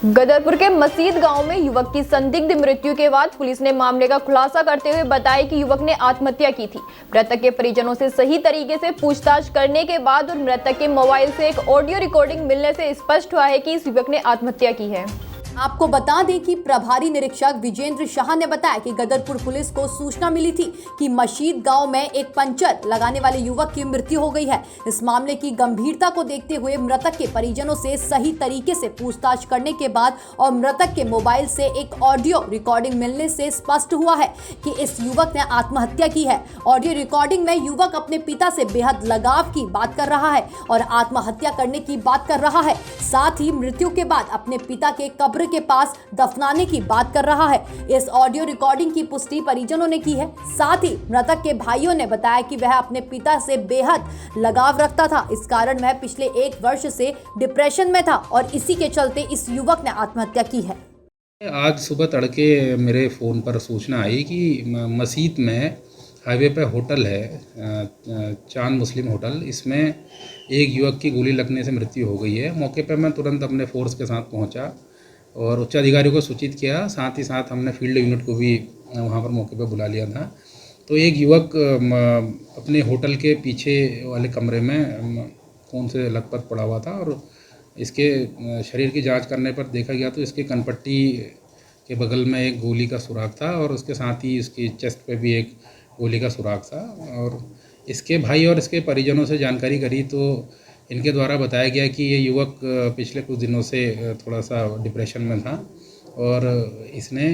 गदरपुर के मसीद गांव में युवक की संदिग्ध मृत्यु के बाद पुलिस ने मामले का खुलासा करते हुए बताया कि युवक ने आत्महत्या की थी। मृतक के परिजनों से सही तरीके से पूछताछ करने के बाद और मृतक के मोबाइल से एक ऑडियो रिकॉर्डिंग मिलने से स्पष्ट हुआ है कि इस युवक ने आत्महत्या की है। आपको बता दें कि प्रभारी निरीक्षक विजेंद्र शाह ने बताया कि गदरपुर पुलिस को सूचना मिली थी कि मशीद गांव में एक पंचर लगाने वाले युवक की मृत्यु हो गई है। इस मामले की गंभीरता को देखते हुए मृतक के परिजनों से सही तरीके से पूछताछ करने के बाद और मृतक के मोबाइल से एक ऑडियो रिकॉर्डिंग मिलने से स्पष्ट हुआ है कि इस युवक ने आत्महत्या की है। ऑडियो रिकॉर्डिंग में युवक अपने पिता से बेहद लगाव की बात कर रहा है और आत्महत्या करने की बात कर रहा है। साथ ही मृत्यु के बाद अपने पिता के कब्र के पास दफनाने की बात कर रहा है। इस ऑडियो रिकॉर्डिंग की पुष्टि परिजनों ने की है। साथ ही मृतक के भाइयों ने बताया कि वह अपने पिता से बेहद लगाव रखता था। इस कारण वह पिछले 1 वर्ष से डिप्रेशन में था और इसी के चलते इस युवक ने आत्महत्या की है। आज सुबह तड़के मेरे फ़ोन पर सूचना आई कि मसीद में हाईवे पे होटल है, चांद मुस्लिम होटल, इसमें एक युवक की गोली लगने से मृत्यु हो गई है। मौके पर मैं तुरंत अपने फोर्स के साथ पहुंचा और उच्च अधिकारियों को सूचित किया। साथ ही साथ हमने फील्ड यूनिट को भी वहां पर मौके पर बुला लिया था। तो एक युवक अपने होटल के पीछे वाले कमरे में खून से लथपथ पड़ा हुआ था और इसके शरीर की जांच करने पर देखा गया तो इसके कनपट्टी के बगल में एक गोली का सुराग था और उसके साथ ही इसकी चेस्ट पे भी एक गोली का सुराग था। और इसके भाई और इसके परिजनों से जानकारी करी तो इनके द्वारा बताया गया कि ये युवक पिछले कुछ दिनों से थोड़ा सा डिप्रेशन में था और इसने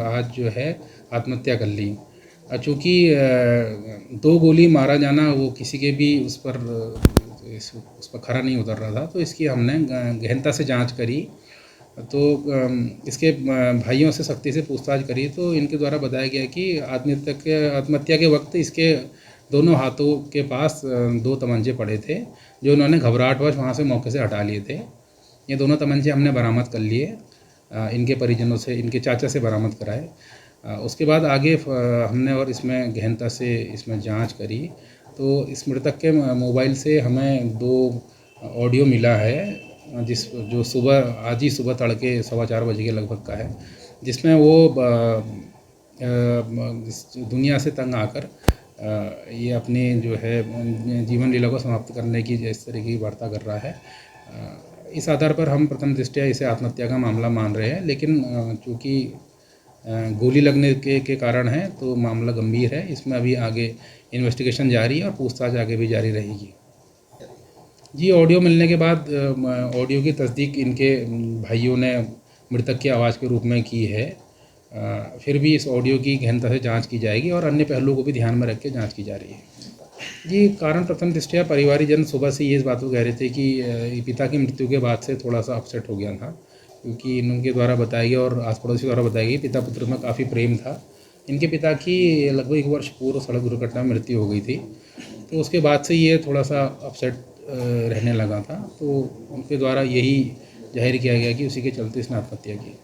आज जो है आत्महत्या कर ली। चूँकि 2 गोली मारा जाना वो किसी के भी उस पर खरा नहीं उतर रहा था, तो इसकी हमने गहनता से जांच करी। तो इसके भाइयों से सख्ती से पूछताछ करी तो इनके द्वारा बताया गया कि आत्महत्या के वक्त इसके दोनों हाथों के पास 2 तमंचे पड़े थे जो उन्होंने घबराहटवश वहाँ से मौके से हटा लिए थे। ये दोनों तमंचे हमने बरामद कर लिए, इनके परिजनों से, इनके चाचा से बरामद कराए। उसके बाद आगे हमने और इसमें गहनता से इसमें जांच करी तो इस मृतक के मोबाइल से हमें 2 ऑडियो मिला है जो आज ही सुबह तड़के 4:15 बजे के लगभग का है, जिसमें वो दुनिया से तंग आकर ये अपनी जो है जीवन लीला को समाप्त करने की इस तरीके की वार्ता कर रहा है। इस आधार पर हम प्रथम दृष्टया इसे आत्महत्या का मामला मान रहे हैं, लेकिन चूँकि गोली लगने के कारण है तो मामला गंभीर है। इसमें अभी आगे इन्वेस्टिगेशन जारी है और पूछताछ आगे भी जारी रहेगी। जी, ऑडियो मिलने के बाद ऑडियो की तस्दीक इनके भाइयों ने मृतक की आवाज़ के रूप में की है। फिर भी इस ऑडियो की गहनता से जांच की जाएगी और अन्य पहलुओं को भी ध्यान में रख के जांच की जा रही है। जी, कारण प्रथम दृष्टया परिवारीजन सुबह से ये इस बात को कह रहे थे कि पिता की मृत्यु के बाद से थोड़ा सा अपसेट हो गया था, क्योंकि इनके द्वारा बताया गया और आस पड़ोसी द्वारा बताया गया पिता पुत्र में काफ़ी प्रेम था। इनके पिता की लगभग 1 वर्ष पूर्व सड़क दुर्घटना में मृत्यु हो गई थी, तो उसके बाद से ये थोड़ा सा अपसेट रहने लगा था। तो उनके द्वारा यही जाहिर किया गया कि उसी के चलते इसने आत्महत्या की।